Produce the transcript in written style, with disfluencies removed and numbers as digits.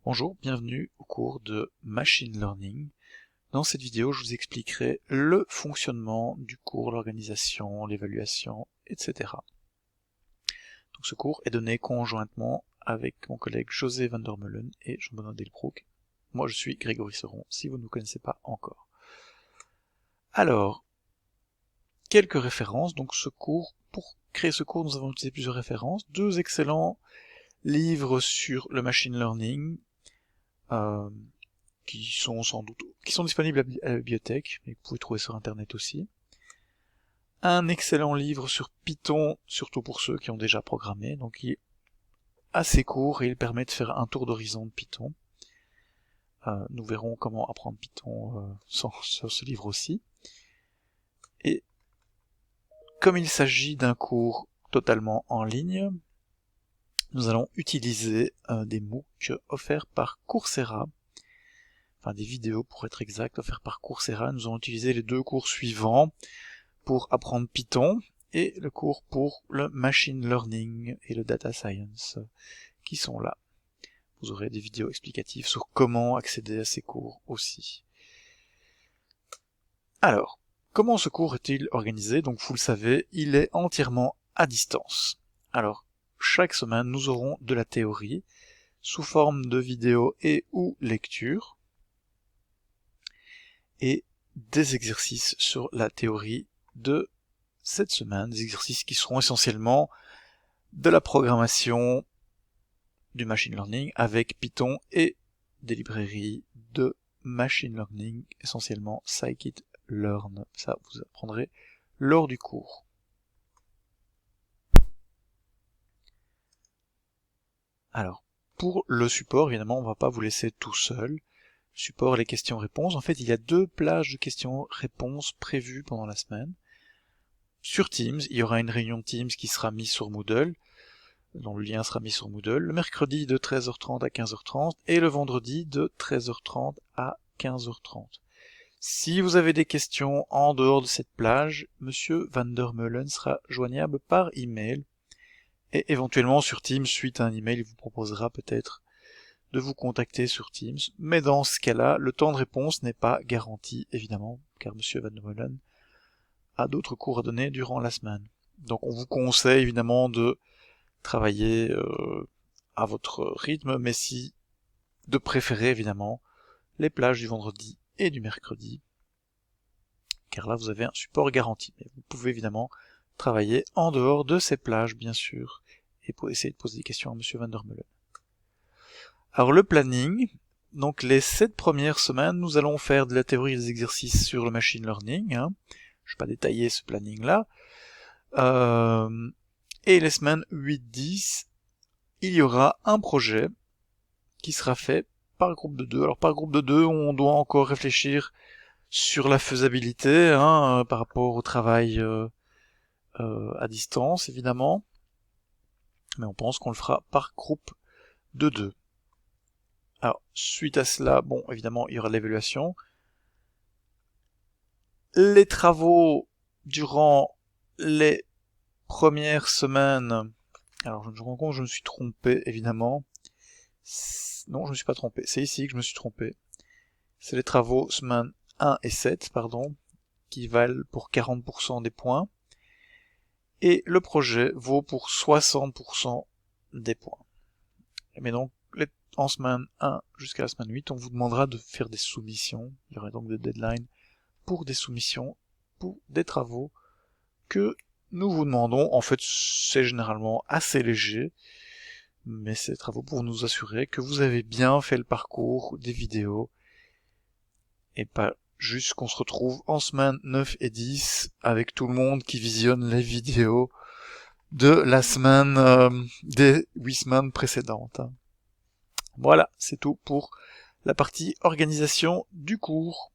Bonjour, bienvenue au cours de Machine Learning. Dans cette vidéo, je vous expliquerai le fonctionnement du cours, l'organisation, l'évaluation, etc. Donc ce cours est donné conjointement avec mon collègue José van der Meulen et Jean-Benoît Delbroek. Moi je suis Grégory Seron, si vous ne me connaissez pas encore. Alors, quelques références. Donc ce cours, pour créer ce cours, nous avons utilisé plusieurs références. Deux excellents livres sur le machine learning, qui sont disponibles à la bibliothèque, mais que vous pouvez trouver sur internet aussi. Un excellent livre sur Python, surtout pour ceux qui ont déjà programmé, donc il est assez court et il permet de faire un tour d'horizon de Python. Nous verrons comment apprendre Python sur ce livre aussi. Et comme il s'agit d'un cours totalement en ligne, nous allons utiliser des MOOC offerts par Coursera, enfin des vidéos pour être exact, offerts par Coursera. Nous allons utiliser les deux cours suivants pour apprendre Python et le cours pour le machine learning et le data science qui sont là. Vous aurez des vidéos explicatives sur comment accéder à ces cours aussi. Alors, comment ce cours est-il organisé? Donc vous le savez, il est entièrement à distance. Alors, chaque semaine, nous aurons de la théorie sous forme de vidéos et ou lecture et des exercices sur la théorie de cette semaine, des exercices qui seront essentiellement de la programmation du machine learning avec Python et des librairies de machine learning, essentiellement scikit-learn. Ça, vous apprendrez lors du cours. Alors, pour le support, évidemment, on ne va pas vous laisser tout seul. Support et les questions-réponses. En fait, il y a deux plages de questions-réponses prévues pendant la semaine. Sur Teams, il y aura une réunion de Teams qui sera mise sur Moodle, dont le lien sera mis sur Moodle, le mercredi de 13h30 à 15h30 et le vendredi de 13h30 à 15h30. Si vous avez des questions en dehors de cette plage, Monsieur van der Meulen sera joignable par email et éventuellement sur Teams, suite à un email, il vous proposera peut-être de vous contacter sur Teams, mais dans ce cas-là, le temps de réponse n'est pas garanti, évidemment, car Monsieur van der Meulen a d'autres cours à donner durant la semaine. Donc on vous conseille évidemment de travailler à votre rythme, mais si de préférer évidemment les plages du vendredi et du mercredi, car là vous avez un support garanti. Mais vous pouvez évidemment travailler en dehors de ces plages, bien sûr, et pour essayer de poser des questions à Monsieur van der Meulen. Alors le planning, donc les 7 premières semaines, nous allons faire de la théorie et des exercices sur le machine learning. Je ne vais pas détailler ce planning-là. Et les semaines 8-10, il y aura un projet qui sera fait par groupe de 2. Alors par groupe de 2, on doit encore réfléchir sur la faisabilité par rapport au travail à distance, évidemment. Mais on pense qu'on le fera par groupe de 2. Alors, suite à cela, bon, évidemment, il y aura l'évaluation. Les travaux durant les premières semaines... Alors, je me rends compte que je me suis trompé, évidemment. Non, je me suis pas trompé. C'est ici que je me suis trompé. C'est les travaux semaines 1 et 7, pardon, qui valent pour 40% des points. Et le projet vaut pour 60% des points. Mais donc, en semaine 1 jusqu'à la semaine 8, on vous demandera de faire des soumissions. Il y aura donc des deadlines pour des soumissions, pour des travaux que nous vous demandons. En fait, c'est généralement assez léger, mais c'est des travaux pour nous assurer que vous avez bien fait le parcours des vidéos et pas juste qu'on se retrouve en semaine 9 et 10 avec tout le monde qui visionne les vidéos de la semaine des 8 semaines précédentes. Voilà, c'est tout pour la partie organisation du cours.